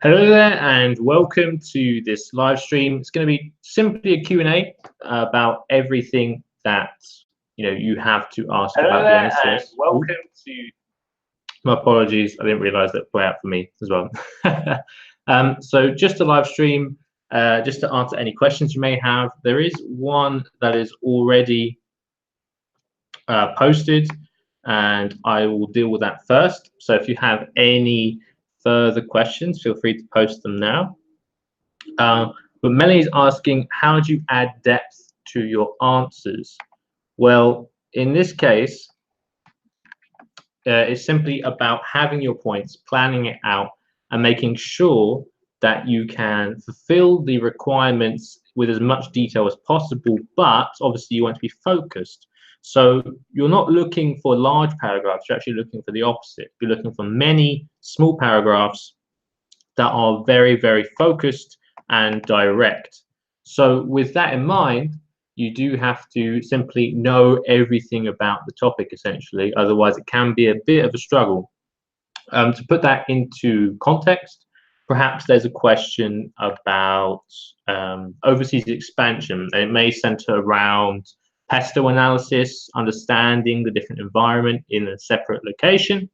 Hello there and welcome to this live stream. It's going to be simply a Q&A about everything that you have to ask about the MCS. Welcome to. My apologies, I didn't realise that play out for me as well. So just a live stream, just to answer any questions you may have. There is one that is already posted, and I will deal with that first. So if you have any further questions, feel free to post them now. But Melanie is asking, how do you add depth to your answers? Well, in this case, it's simply about having your points, planning it out, and making sure that you can fulfill the requirements with as much detail as possible, but obviously you want to be focused. So you're not looking for large paragraphs, you're actually looking for the opposite. You're looking for many small paragraphs that are very, very focused and direct. So with that in mind, you do have to simply know everything about the topic, essentially. Otherwise, it can be a bit of a struggle. To put that into context, perhaps there's a question about overseas expansion, and it may center around pesto analysis, understanding the different environment in a separate location.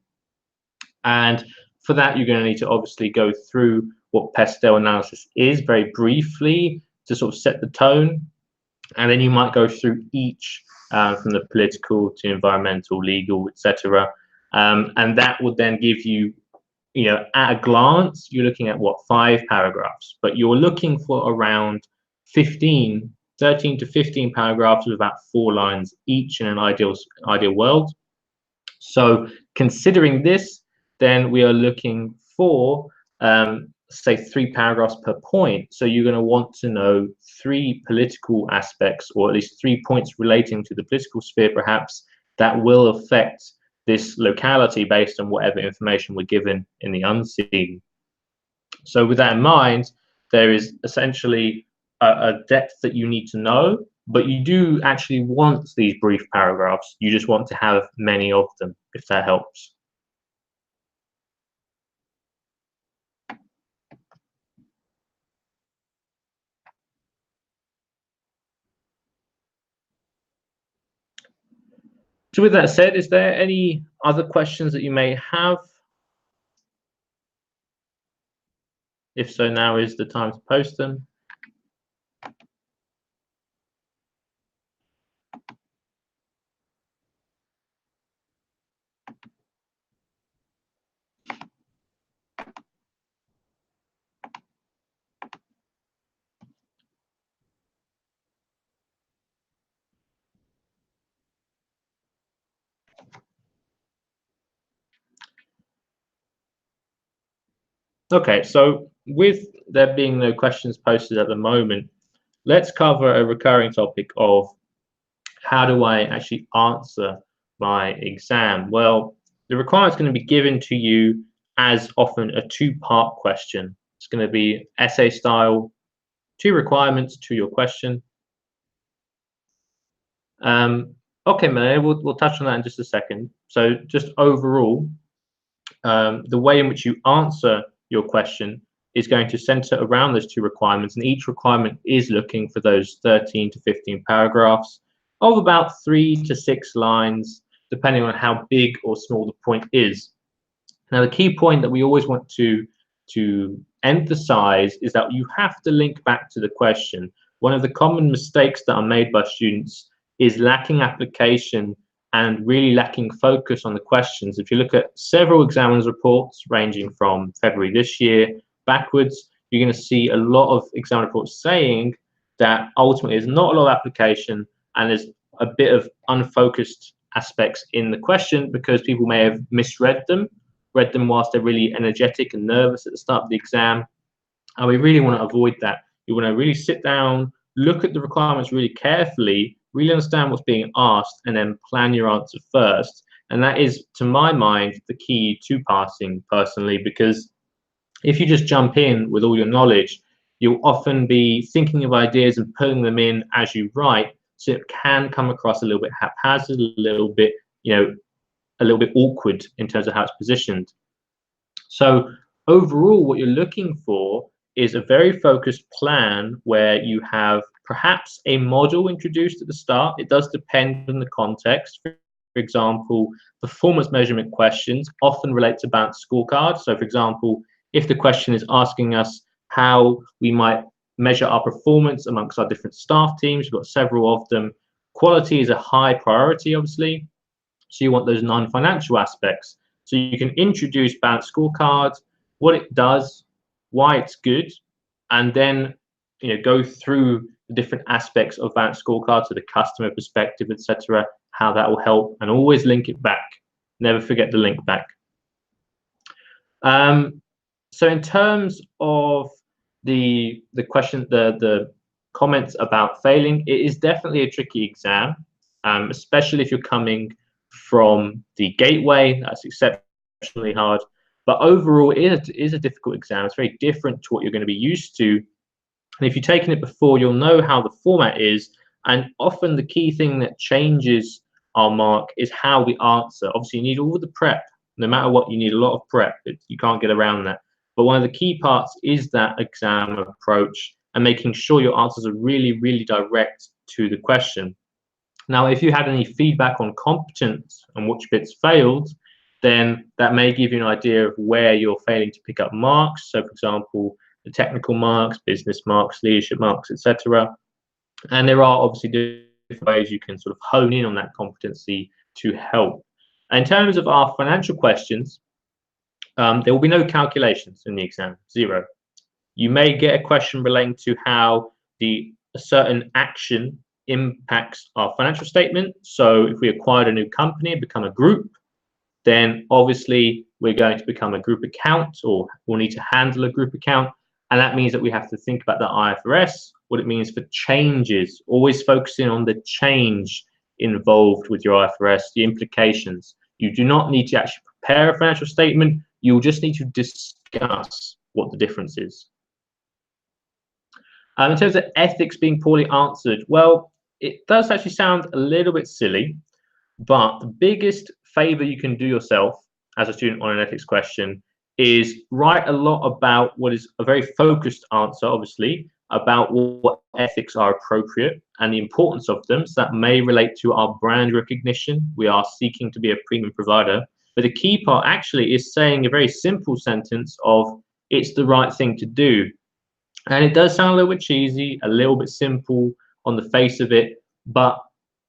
And for that, you're going to need to obviously go through what pesto analysis is very briefly to sort of set the tone. And then you might go through each from the political to environmental, legal, etc. And that would then give you, at a glance, you're looking at what, 5 paragraphs, but you're looking for around 13 to 15 paragraphs with about 4 lines each in an ideal world. So considering this, then we are looking for, say, 3 paragraphs per point. So you're going to want to know 3 political aspects, or at least 3 points relating to the political sphere, perhaps, that will affect this locality based on whatever information we're given in the unseen. So with that in mind, there is essentially a depth that you need to know, but you do actually want these brief paragraphs. You just want to have many of them, if that helps. So with that said, is there any other questions that you may have? If so, now is the time to post them. Okay, so with there being no questions posted at the moment, let's cover a recurring topic of how do I actually answer my exam? Well, the requirement's going to be given to you as often a 2-part question. It's going to be essay style, 2 requirements to your question. Okay, Melanie, we'll touch on that in just a second. So just overall, the way in which you answer your question is going to center around those 2 requirements, and each requirement is looking for those 13 to 15 paragraphs of about 3 to 6 lines, depending on how big or small the point is. Now, the key point that we always want to emphasize is that you have to link back to the question. One of the common mistakes that are made by students is lacking application and really lacking focus on the questions. If you look at several examiners' reports ranging from February this year backwards, you're going to see a lot of exam reports saying that ultimately there's not a lot of application and there's a bit of unfocused aspects in the question because people may have misread them, read them whilst they're really energetic and nervous at the start of the exam. And we really want to avoid that. You want to really sit down, look at the requirements really carefully, really understand what's being asked, and then plan your answer first. And that is, to my mind, the key to passing personally, because if you just jump in with all your knowledge, you'll often be thinking of ideas and putting them in as you write. So it can come across a little bit haphazard, a little bit, a little bit awkward in terms of how it's positioned. So overall, what you're looking for is a very focused plan where you have perhaps a model introduced at the start. It does depend on the context. For example, performance measurement questions often relate to balanced scorecards. So, for example, if the question is asking us how we might measure our performance amongst our different staff teams, we've got several of them. Quality is a high priority, obviously. So you want those non-financial aspects. So you can introduce balanced scorecards, what it does, why it's good, and then go through the different aspects of balanced scorecards, so the customer perspective, etc., how that will help, and always link it back. Never forget the link back. So in terms of the question, the comments about failing, it is definitely a tricky exam, especially if you're coming from the gateway. That's exceptionally hard. But overall, it is a difficult exam. It's very different to what you're going to be used to. And if you've taken it before, you'll know how the format is. And often the key thing that changes our mark is how we answer. Obviously, you need all the prep. No matter what, you need a lot of prep. You can't get around that. But one of the key parts is that exam approach and making sure your answers are really, really direct to the question. Now, if you had any feedback on competence and which bits failed, then that may give you an idea of where you're failing to pick up marks. So, for example, the technical marks, business marks, leadership marks, etc. And there are obviously different ways you can sort of hone in on that competency to help. And in terms of our financial questions, there will be no calculations in the exam, zero. You may get a question relating to how a certain action impacts our financial statement. So if we acquired a new company and become a group, then obviously we're going to become a group account, or we'll need to handle a group account. And that means that we have to think about the IFRS, what it means for changes, always focusing on the change involved with your IFRS, the implications. You do not need to actually prepare a financial statement. You'll just need to discuss what the difference is. In terms of ethics being poorly answered, well, it does actually sound a little bit silly, but the biggest favor you can do yourself as a student on an ethics question is write a lot about what is a very focused answer, obviously, about what ethics are appropriate and the importance of them. So that may relate to our brand recognition. We are seeking to be a premium provider. But the key part actually is saying a very simple sentence of, it's the right thing to do. And it does sound a little bit cheesy, a little bit simple on the face of it, but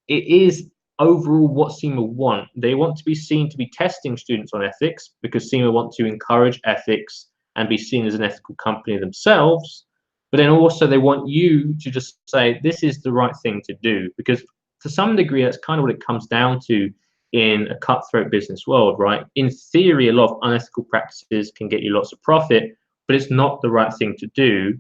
it is overall what CIMA want. They want to be seen to be testing students on ethics because CIMA want to encourage ethics and be seen as an ethical company themselves. But then also they want you to just say, this is the right thing to do, because to some degree, that's kind of what it comes down to in a cutthroat business world, right? In theory, a lot of unethical practices can get you lots of profit, but it's not the right thing to do.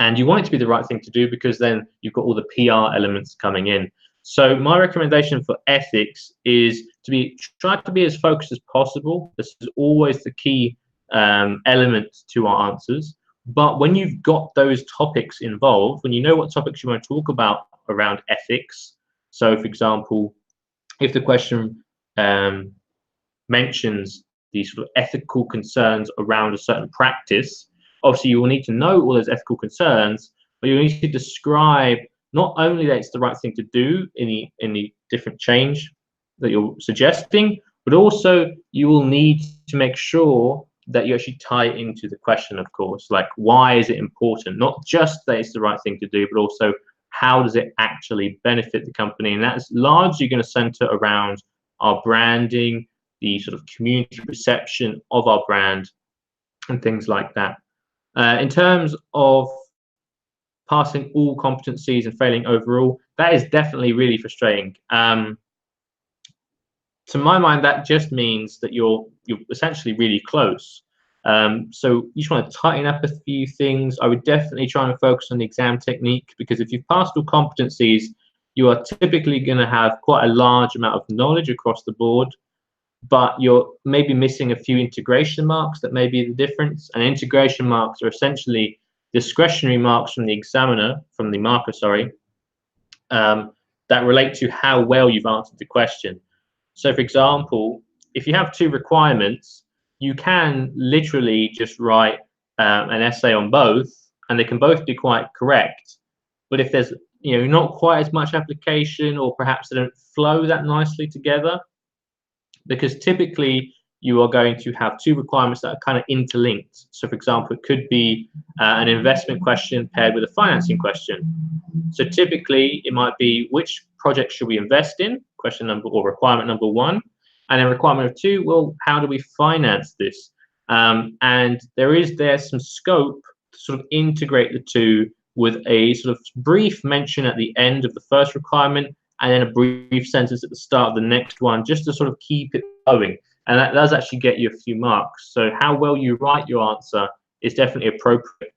And you want it to be the right thing to do because then you've got all the PR elements coming in. So my recommendation for ethics is to try to be as focused as possible. This is always the key element to our answers. But when you've got those topics involved, when you know what topics you want to talk about around ethics, so for example, if the question mentions these sort of ethical concerns around a certain practice, obviously you will need to know all those ethical concerns, but you need to describe not only that it's the right thing to do in the different change that you're suggesting, but also you will need to make sure that you actually tie it into the question, of course, like why is it important? Not just that it's the right thing to do, but also how does it actually benefit the company? And that's largely going to center around our branding, the sort of community perception of our brand, and things like that. In terms of passing all competencies and failing overall, that is definitely really frustrating. To my mind, that just means that you're essentially really close. So you just want to tighten up a few things. I would definitely try and focus on the exam technique, because if you've passed all competencies, you are typically going to have quite a large amount of knowledge across the board, but you're maybe missing a few integration marks that may be the difference. And integration marks are essentially discretionary marks from the examiner, from the marker, sorry, that relate to how well you've answered the question. So for example, if you have two requirements, you can literally just write an essay on both, and they can both be quite correct. But if there's not quite as much application, or perhaps they don't flow that nicely together, because typically you are going to have two requirements that are kind of interlinked. So for example, it could be an investment question paired with a financing question. So typically it might be, which project should we invest in? Question number, or requirement number one. And then requirement number two, well, how do we finance this? And there is some scope to sort of integrate the two with a sort of brief mention at the end of the first requirement, and then a brief sentence at the start of the next one, just to sort of keep it going. And that does actually get you a few marks. So how well you write your answer is definitely appropriate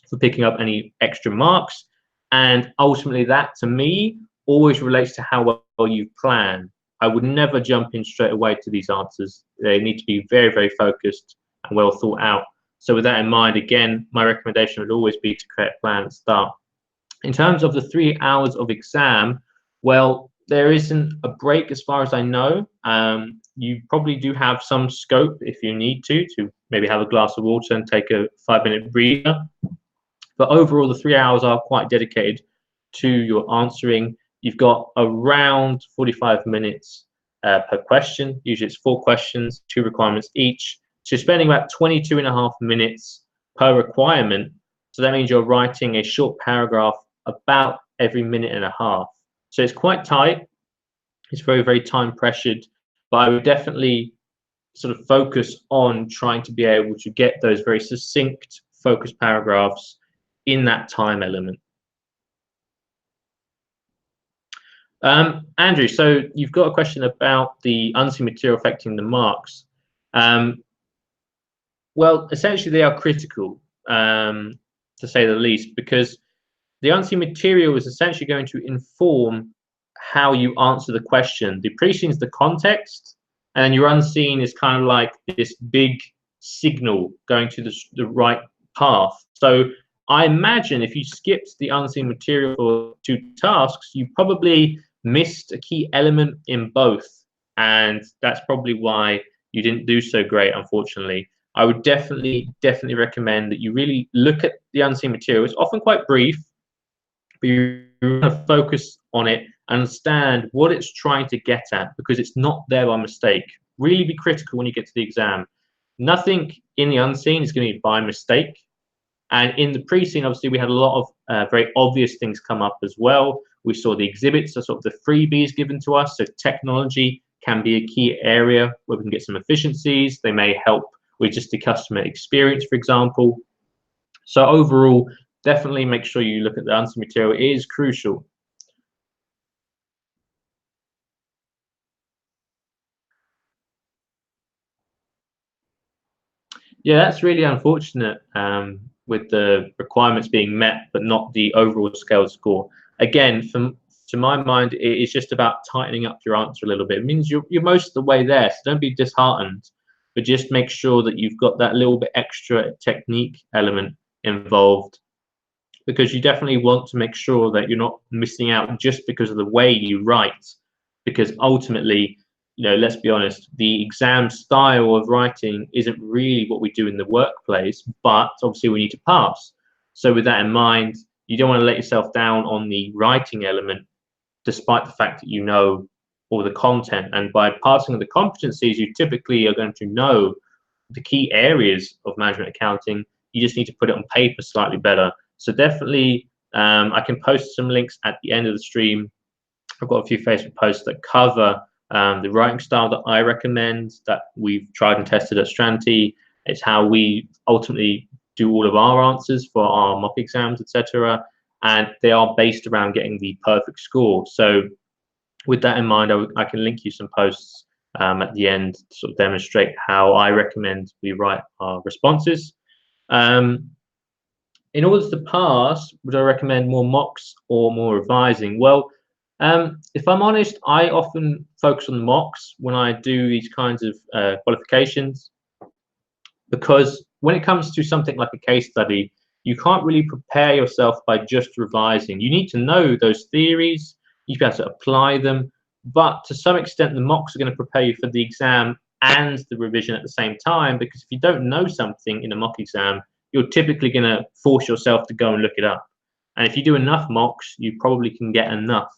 for picking up any extra marks. And ultimately, that to me always relates to how well you plan. I would never jump in straight away to these answers. They need to be very, very focused and well thought out. So with that in mind, again, my recommendation would always be to create a plan at the start. In terms of the 3 hours of exam, well, there isn't a break as far as I know. You probably do have some scope if you need to maybe have a glass of water and take a 5-minute breather. But overall, the 3 hours are quite dedicated to your answering. You've got around 45 minutes per question. Usually it's 4 questions, 2 requirements each. So you're spending about 22.5 minutes per requirement. So that means you're writing a short paragraph about every minute and a half. So it's quite tight. It's very, very time pressured. But I would definitely sort of focus on trying to be able to get those very succinct, focused paragraphs in that time element. Andrew, so you've got a question about the unseen material affecting the marks. Well, essentially they are critical, to say the least, because the unseen material is essentially going to inform how you answer the question. The preseen is the context, and your unseen is kind of like this big signal going to the right path. So I imagine if you skipped the unseen material for 2 tasks, you probably missed a key element in both. And that's probably why you didn't do so great, unfortunately. I would definitely recommend that you really look at the unseen material. It's often quite brief, but you want to focus on it, understand what it's trying to get at, because it's not there by mistake. Really be critical when you get to the exam. Nothing in the unseen is going to be by mistake. And in the preseen, obviously, we had a lot of very obvious things come up as well. We saw the exhibits, so sort of the freebies given to us. So technology can be a key area where we can get some efficiencies. They may help with just the customer experience, for example. So overall, definitely make sure you look at the unseen material. It is crucial. Yeah, that's really unfortunate, with the requirements being met, but not the overall scale score. Again, to my mind, it is just about tightening up your answer a little bit. It means you're most of the way there, so don't be disheartened, but just make sure that you've got that little bit extra technique element involved, because you definitely want to make sure that you're not missing out just because of the way you write, because ultimately, let's be honest, the exam style of writing isn't really what we do in the workplace, but obviously we need to pass. So with that in mind, you don't want to let yourself down on the writing element, despite the fact that you know all the content. And by passing the competencies, you typically are going to know the key areas of management accounting. You just need to put it on paper slightly better. So definitely, I can post some links at the end of the stream. I've got a few Facebook posts that cover the writing style that I recommend, that we've tried and tested at Stranti. It's how we ultimately do all of our answers for our mock exams, etc. And they are based around getting the perfect score. So with that in mind, I can link you some posts at the end to sort of demonstrate how I recommend we write our responses. In order to pass, would I recommend more mocks or more revising? Well, if I'm honest, I often focus on the mocks when I do these kinds of qualifications, because when it comes to something like a case study, you can't really prepare yourself by just revising. You need to know those theories, you have to apply them, but to some extent, the mocks are going to prepare you for the exam and the revision at the same time, because if you don't know something in a mock exam, you're typically going to force yourself to go and look it up. And if you do enough mocks, you probably can get enough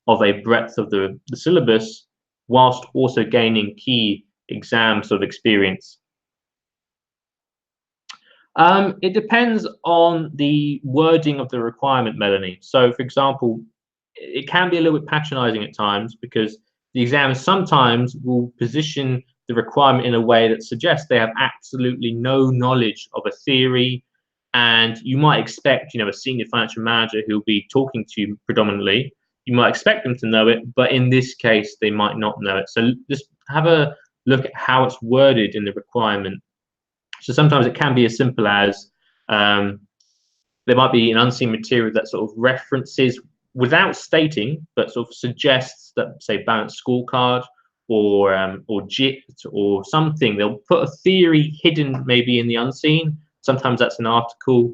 of a breadth of the syllabus whilst also gaining key exam sort of experience. It depends on the wording of the requirement, Melanie. So, for example, it can be a little bit patronizing at times because the exam sometimes will position the requirement in a way that suggests they have absolutely no knowledge of a theory. And you might expect, a senior financial manager who'll be talking to you predominantly, you might expect them to know it, but in this case, they might not know it. So just have a look at how it's worded in the requirement. So sometimes it can be as simple as there might be an unseen material that sort of references without stating, but sort of suggests that, say, balanced scorecard or JIT or something. They'll put a theory hidden maybe in the unseen. Sometimes that's an article,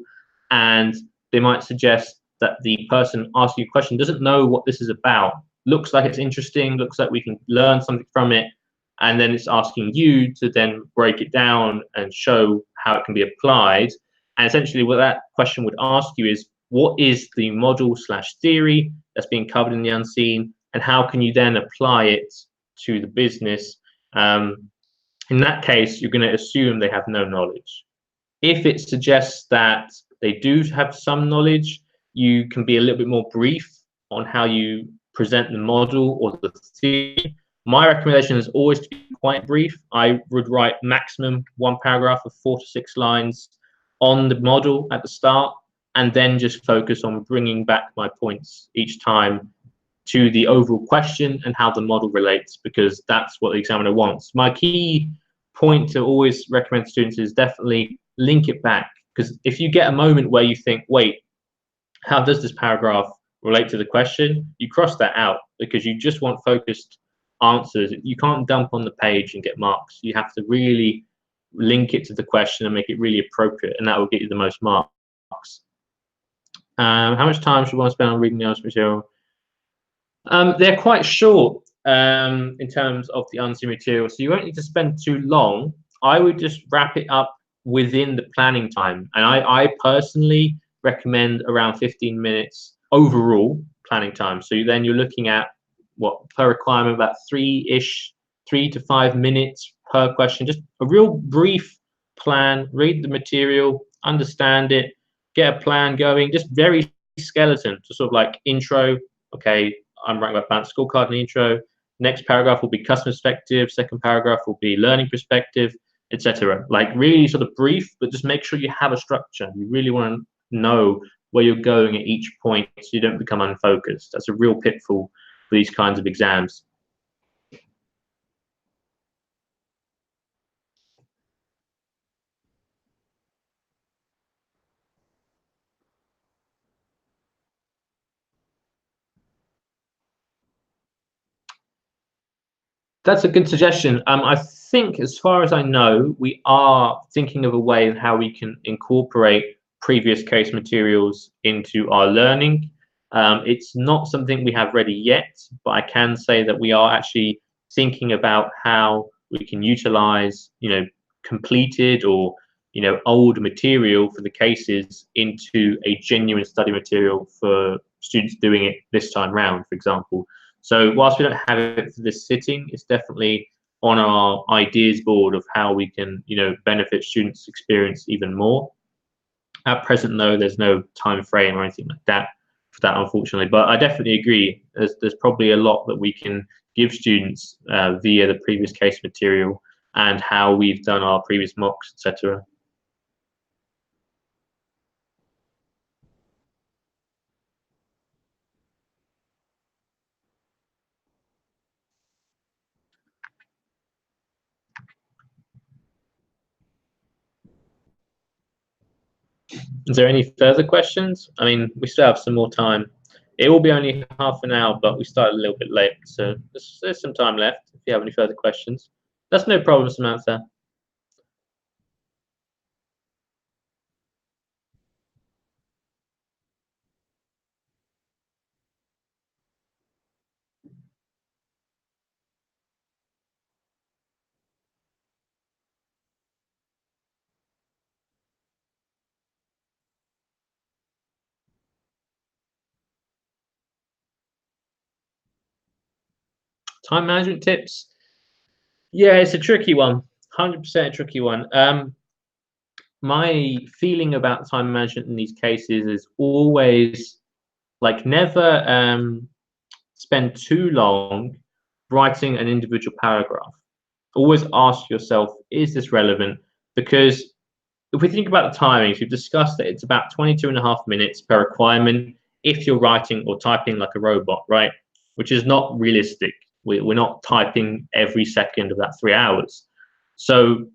and they might suggest that the person asking a question doesn't know what this is about. Looks like it's interesting, looks like we can learn something from it, and then it's asking you to then break it down and show how it can be applied. And essentially what that question would ask you is, what is the model / theory that's being covered in the unseen, and how can you then apply it to the business? In that case, you're going to assume they have no knowledge. If it suggests that they do have some knowledge, you can be a little bit more brief on how you present the model or the theory. My recommendation is always to be quite brief. I would write maximum 1 paragraph of 4 to 6 lines on the model at the start, and then just focus on bringing back my points each time to the overall question and how the model relates, because that's what the examiner wants. My key point to always recommend to students is definitely link it back, because if you get a moment where you think, wait, how does this paragraph relate to the question? You cross that out because you just want focused answers. You can't dump on the page and get marks. You have to really link it to the question and make it really appropriate, and that will get you the most marks. How much time should one spend on reading the answer material? They're quite short in terms of the unseen material, so you won't need to spend too long. I would just wrap it up within the planning time, and I personally recommend around 15 minutes overall planning time. So then you're looking at what per requirement, about 3 to 5 minutes per question, just a real brief plan, read the material, understand it, get a plan going, just very skeleton, to sort of like intro, okay, I'm writing about balanced scorecard in the intro. Next paragraph will be customer perspective. Second paragraph will be learning perspective, etc. Like really sort of brief, but just make sure you have a structure. You really want to know where you're going at each point so you don't become unfocused. That's a real pitfall for these kinds of exams. That's a good suggestion. I think, as far as I know, we are thinking of a way in how we can incorporate previous case materials into our learning. It's not something we have ready yet, but I can say that we are actually thinking about how we can utilize, completed or old material for the cases into a genuine study material for students doing it this time round, for example. So whilst we don't have it for this sitting, it's definitely on our ideas board of how we can, benefit students' experience even more. At present, though, there's no time frame or anything like that for that, unfortunately. But I definitely agree. There's probably a lot that we can give students via the previous case material and how we've done our previous mocks, etc. Is there any further questions? I mean, we still have some more time. It will be only half an hour, but we started a little bit late, so there's some time left if you have any further questions. That's no problem, Samantha. Time management tips. Yeah, it's a tricky one. 100% a tricky one. My feeling about time management in these cases is always like never spend too long writing an individual paragraph. Always ask yourself, is this relevant? Because if we think about the timings, we've discussed that it's about 22.5 minutes per requirement if you're writing or typing like a robot, right? Which is not realistic. We're not typing every second of that 3 hours. So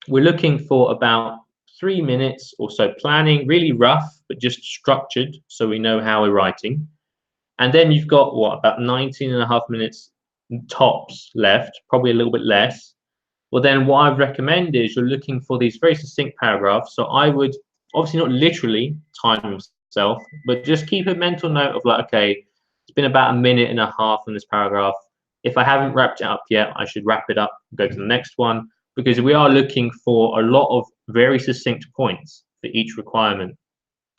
we're looking for about 3 minutes or so planning, really rough, but just structured so we know how we're writing. And then you've got what, about 19.5 minutes tops left, probably a little bit less. Well, then what I'd recommend is you're looking for these very succinct paragraphs. So I would obviously not literally time yourself, but just keep a mental note of like, okay, it's been about 1.5 minutes on this paragraph. If I haven't wrapped it up yet, I should wrap it up and go to the next one, because we are looking for a lot of very succinct points for each requirement.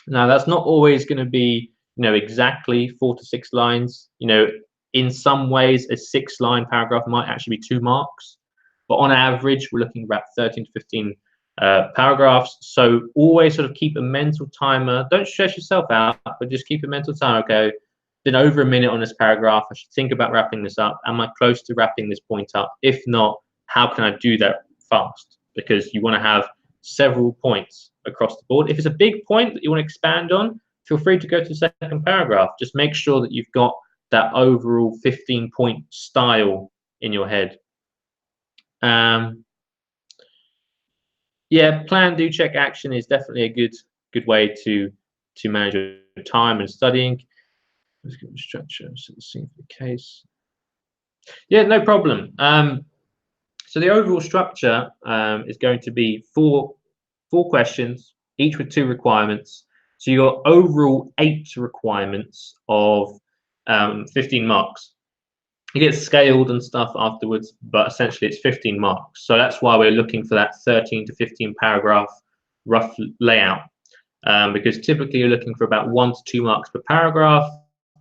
Now, that's not always going to be, exactly 4 to 6 lines. In some ways, a 6-line paragraph might actually be 2 marks. But on average, we're looking about 13 to 15 paragraphs. So always sort of keep a mental timer. Don't stress yourself out, but just keep a mental timer. Okay, been over 1 minute on this paragraph. I should think about wrapping this up. Am I close to wrapping this point up? If not, how can I do that fast? Because you want to have several points across the board. If it's a big point that you want to expand on, feel free to go to the second paragraph. Just make sure that you've got that overall 15-point style in your head. Yeah, plan, do, check, action is definitely a good way to manage your time and studying. Let's get the structure. So let's see the case. Yeah, no problem. So the overall structure is going to be four questions, each with 2 requirements. So you got overall 8 requirements of 15 marks. It gets scaled and stuff afterwards, but essentially it's 15 marks. So that's why we're looking for that 13 to 15 paragraph rough layout, because typically you're looking for about 1 to 2 marks per paragraph.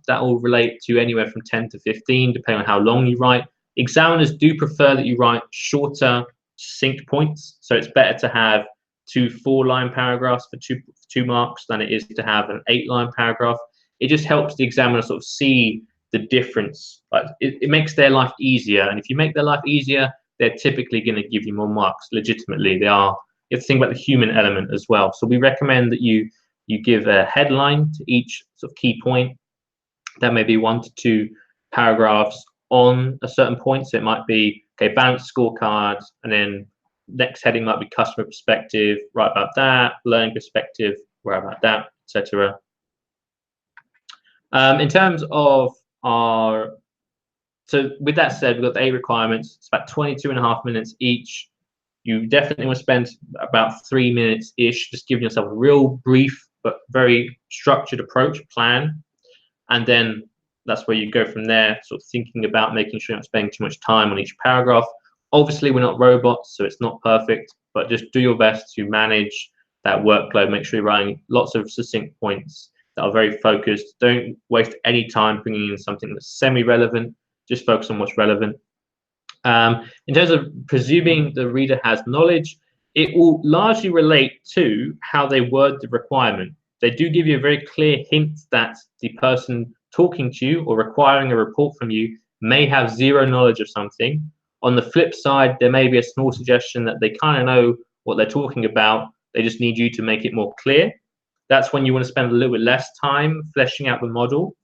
That will relate to anywhere from 10 to 15, depending on how long you write. Examiners do prefer that you write shorter, succinct points. So it's better to have 2 4-line paragraphs for 2 marks than it is to have an 8-line paragraph. It just helps the examiner sort of see the difference. Like it makes their life easier, and if you make their life easier, they're typically going to give you more marks. Legitimately, they are. You have to think about the human element as well. So we recommend that you give a headline to each sort of key point. That may be 1 to 2 paragraphs on a certain point. So it might be, okay, balanced scorecard, and then next heading might be customer perspective, write about that, learning perspective, write about that, etc. In terms of so with that said, we've got the 8 requirements. It's about 22.5 minutes each. You definitely want to spend about 3 minutes-ish, just giving yourself a real brief but very structured approach, plan. And then that's where you go from there, sort of thinking about making sure you're not spending too much time on each paragraph. Obviously, we're not robots, so it's not perfect, but just do your best to manage that workload. Make sure you're writing lots of succinct points that are very focused. Don't waste any time bringing in something that's semi-relevant. Just focus on what's relevant. In terms of presuming the reader has knowledge, it will largely relate to how they word the requirement. They do give you a very clear hint that the person talking to you or requiring a report from you may have 0 knowledge of something. On the flip side, there may be a small suggestion that they kind of know what they're talking about. They just need you to make it more clear. That's when you want to spend a little bit less time fleshing out the model.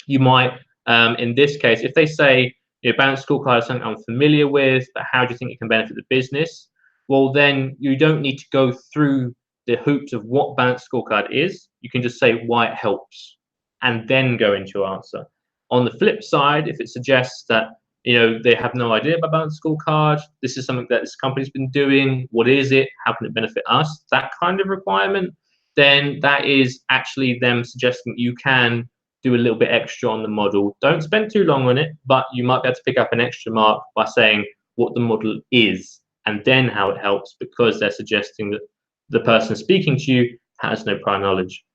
You might, in this case, if they say, balanced scorecard is something I'm familiar with, but how do you think it can benefit the business? Well, then you don't need to go through the hoops of what balanced scorecard is. You can just say why it helps and then go into your answer. On the flip side, if it suggests that they have no idea about balanced scorecard, this is something that this company's been doing, what is it, how can it benefit us, that kind of requirement, then that is actually them suggesting you can do a little bit extra on the model. Don't spend too long on it, but you might be able to pick up an extra mark by saying what the model is and then how it helps, because they're suggesting that the person speaking to you has no prior knowledge.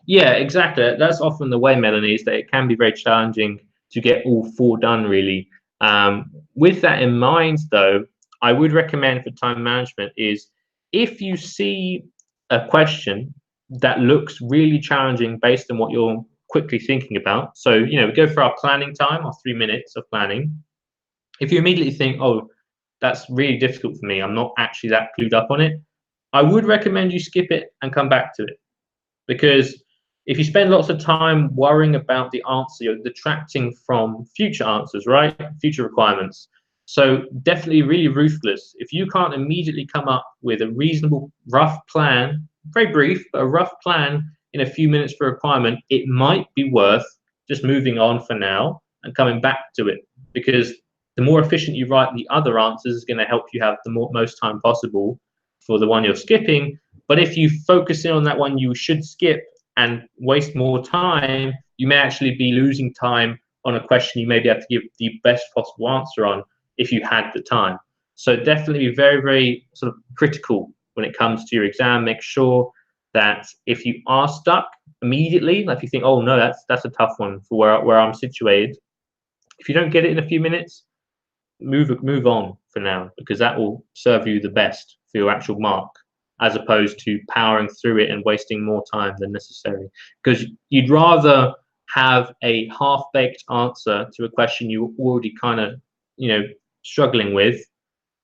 Yeah, exactly. That's often the way, Melanie, is that it can be very challenging to get all four done, really. With that in mind, though, I would recommend for time management is if you see a question that looks really challenging based on what you're quickly thinking about. So, we go for our planning time, our 3 minutes of planning. If you immediately think, oh, that's really difficult for me, I'm not actually that clued up on it, I would recommend you skip it and come back to it. Because if you spend lots of time worrying about the answer, you're detracting from future answers, right? Future requirements. So definitely really ruthless. If you can't immediately come up with a reasonable, rough plan, very brief, but a rough plan in a few minutes for a requirement, it might be worth just moving on for now and coming back to it. Because the more efficient you write the other answers is going to help you have the most time possible for the one you're skipping. But if you focus in on that one you should skip and waste more time, you may actually be losing time on a question you maybe have to give the best possible answer on if you had the time. So definitely be very, very sort of critical when it comes to your exam. Make sure that if you are stuck immediately, like if you think, oh no, that's a tough one for where I'm situated, if you don't get it in a few minutes, move on for now, because that will serve you the best for your actual mark, as opposed to powering through it and wasting more time than necessary. Because you'd rather have a half-baked answer to a question you're already kind of, struggling with,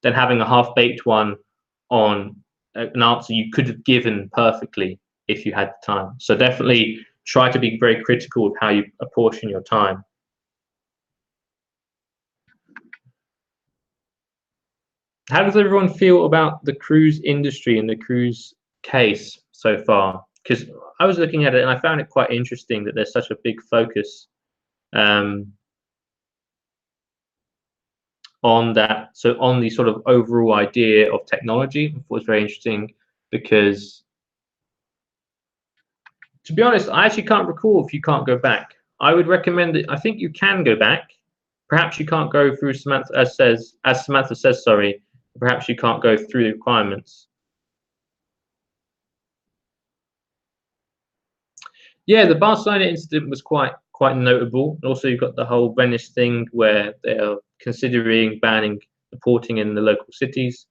than having a half-baked one on an answer you could have given perfectly if you had the time. So definitely try to be very critical of how you apportion your time. How does everyone feel about the cruise industry and the cruise case so far? Because I was looking at it and I found it quite interesting that there's such a big focus um, on that. So on the sort of overall idea of technology, was very interesting because, to be honest, I actually can't recall if you can't go back. I would recommend it. I think you can go back. Perhaps you can't go through Samantha as Samantha says. Sorry, perhaps you can't go through the requirements. Yeah, the Barcelona incident was quite notable. And also, you've got the whole Venice thing where they're considering banning the porting in the local cities.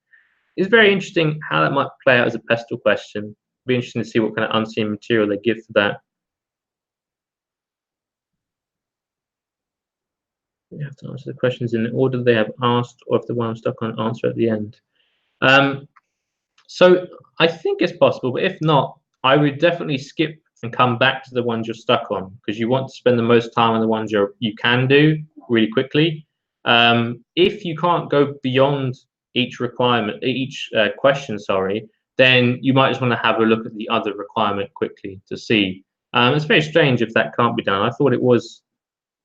It's very interesting how that might play out as a pestle question. It'll be interesting to see what kind of unseen material they give for that. You have to answer the questions in the order they have asked, or if the one I'm stuck on, answer at the end. Um, so I think it's possible, but if not, I would definitely skip and come back to the ones you're stuck on, because you want to spend the most time on the ones you can do really quickly. If you can't go beyond each requirement, each question, sorry, then you might just want to have a look at the other requirement quickly to see. It's very strange if that can't be done. I thought it was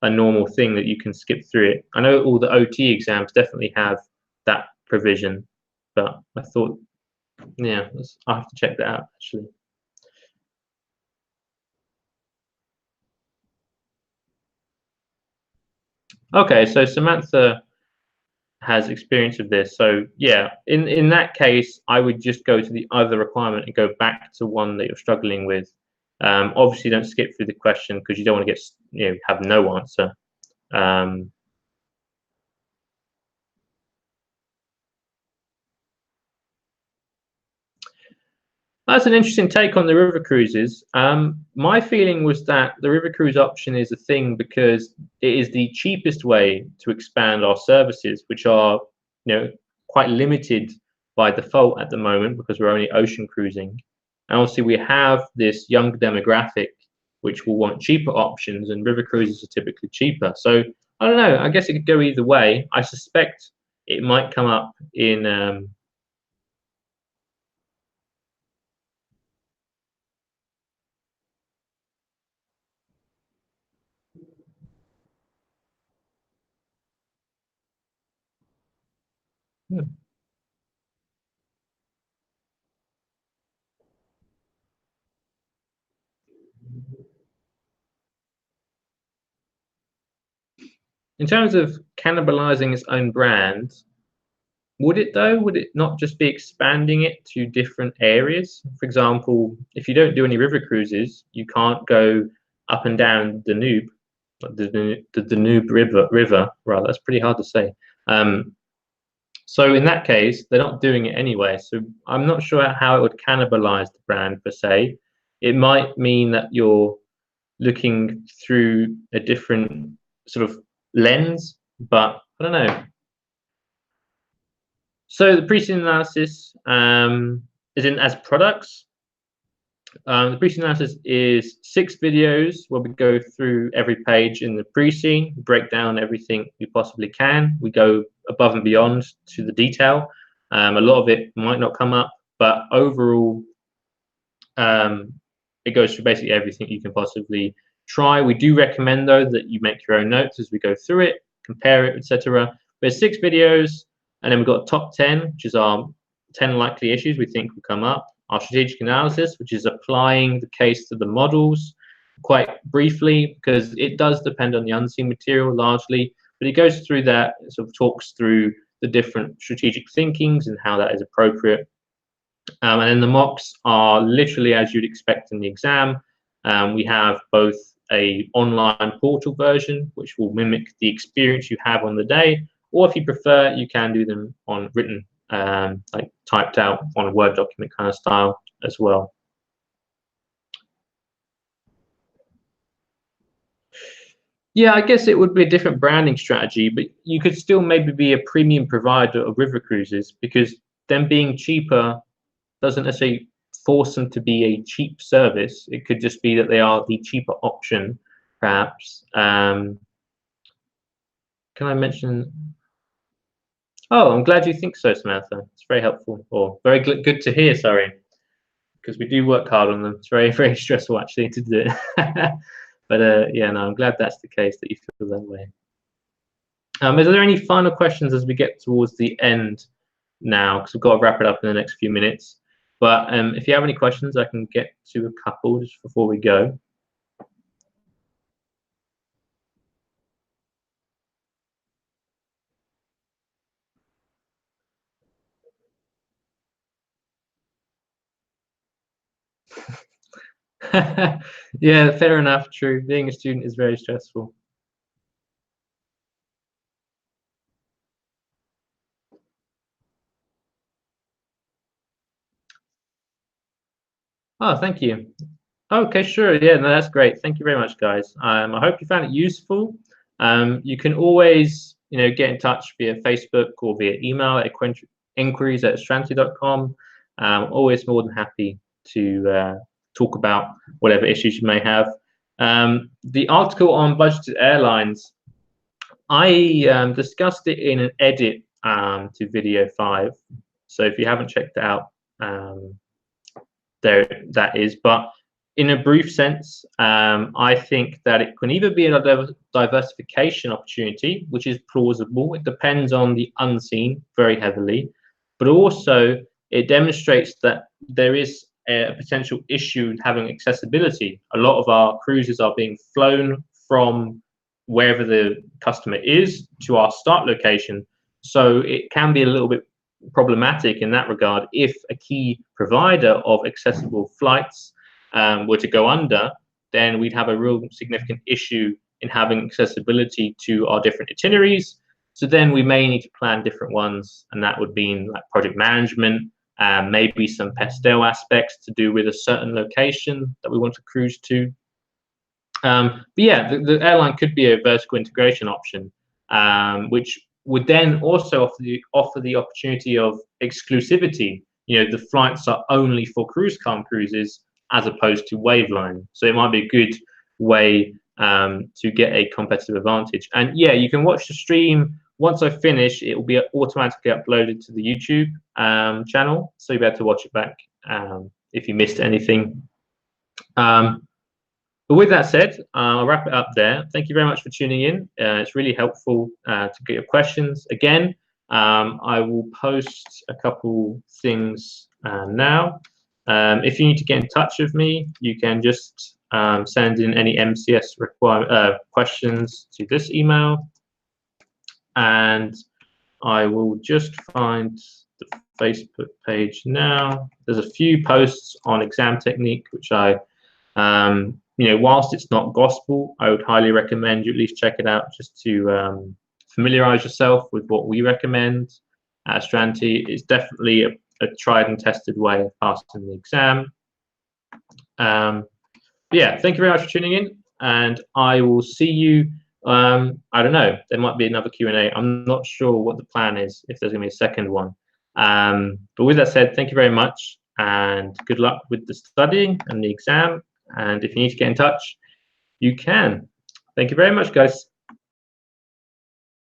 a normal thing that you can skip through it. I know all the OT exams definitely have that provision, but I thought, yeah, I'll have to check that out actually. Okay, so Samantha has experience of this. So yeah, in that case, I would just go to the other requirement and go back to one that you're struggling with. Obviously, don't skip through the question because you don't want to get have no answer. Um, That's an interesting take on the river cruises. My feeling was that the river cruise option is a thing because it is the cheapest way to expand our services, which are, quite limited by default at the moment because we're only ocean cruising. And obviously, we have this young demographic which will want cheaper options, and river cruises are typically cheaper. So I don't know. I guess it could go either way. I suspect it might come up in. In terms of cannibalizing its own brand, Would it though? Would it not just be expanding it to different areas? For example, if you don't do any river cruises, you can't go up and down the Danube, the Danube river rather. That's pretty hard to say. Um, so in that case, they're not doing it anyway. So I'm not sure how it would cannibalize the brand per se. It might mean that you're looking through a different sort of lens, but I don't know. So the pre-scene analysis is in as products. The pre-scene analysis is 6 videos where we go through every page in the pre-scene, break down everything we possibly can. We go above and beyond to the detail. A lot of it might not come up, but overall, it goes through basically everything you can possibly try. We do recommend though that you make your own notes as we go through it, compare it, etc. There's 6 videos, and then we've got top 10, which is our 10 likely issues we think will come up. Our strategic analysis, which is applying the case to the models, quite briefly, because it does depend on the unseen material largely, but it goes through that, sort of talks through the different strategic thinkings and how that is appropriate. And then the mocks are literally as you'd expect in the exam. We have both a online portal version, which will mimic the experience you have on the day, or if you prefer, you can do them on written, like typed out on a Word document kind of style as well. Yeah, I guess it would be a different branding strategy, but you could still maybe be a premium provider of river cruises, because them being cheaper doesn't necessarily force them to be a cheap service. It could just be that they are the cheaper option, perhaps. Can I mention? Oh, I'm glad you think so, Samantha. It's very helpful, or very good to hear. Sorry, because we do work hard on them. It's very, very stressful actually to do it. But yeah, no, I'm glad that's the case, that you feel that way. Is there any final questions as we get towards the end now? Because we've got to wrap it up in the next few minutes. But if you have any questions, I can get to a couple just before we go. Yeah, fair enough. True. Being a student is very stressful. Oh, thank you. Okay, sure. Yeah, no, that's great. Thank you very much, guys. I hope you found it useful. You can always, get in touch via Facebook or via email at inquiries@stranty.com. Always more than happy to talk about whatever issues you may have. The article on budgeted airlines, I discussed it in an edit to video 5. So if you haven't checked it out, there that is. But in a brief sense, I think that it can either be a diversification opportunity, which is plausible. It depends on the unseen very heavily, but also it demonstrates that there is a potential issue in having accessibility. A lot of our cruises are being flown from wherever the customer is to our start location. So it can be a little bit problematic in that regard if a key provider of accessible flights were to go under. Then we'd have a real significant issue in having accessibility to our different itineraries. So then we may need to plan different ones, and that would mean like project management, maybe some pastel aspects to do with a certain location that we want to cruise to. But yeah, the airline could be a vertical integration option, which would then also offer the opportunity of exclusivity. The flights are only for cruise cruises as opposed to Waveline. So it might be a good way to get a competitive advantage. And yeah, you can watch the stream. Once I finish, it will be automatically uploaded to the YouTube channel, so you'll be able to watch it back if you missed anything. But with that said, I'll wrap it up there. Thank you very much for tuning in. It's really helpful to get your questions. Again, I will post a couple things now. If you need to get in touch with me, you can just send in any MCS questions to this email, and I will just find the Facebook page now. There's a few posts on exam technique, which I, whilst it's not gospel, I would highly recommend you at least check it out just to familiarize yourself with what we recommend at Stranti. It's definitely a tried and tested way of passing the exam. Yeah, thank you very much for tuning in, and I will see you. I don't know, there might be another Q&A. I'm not sure what the plan is, if there's going to be a second one. But with that said, thank you very much, and good luck with the studying and the exam. And if you need to get in touch, you can. Thank you very much, guys.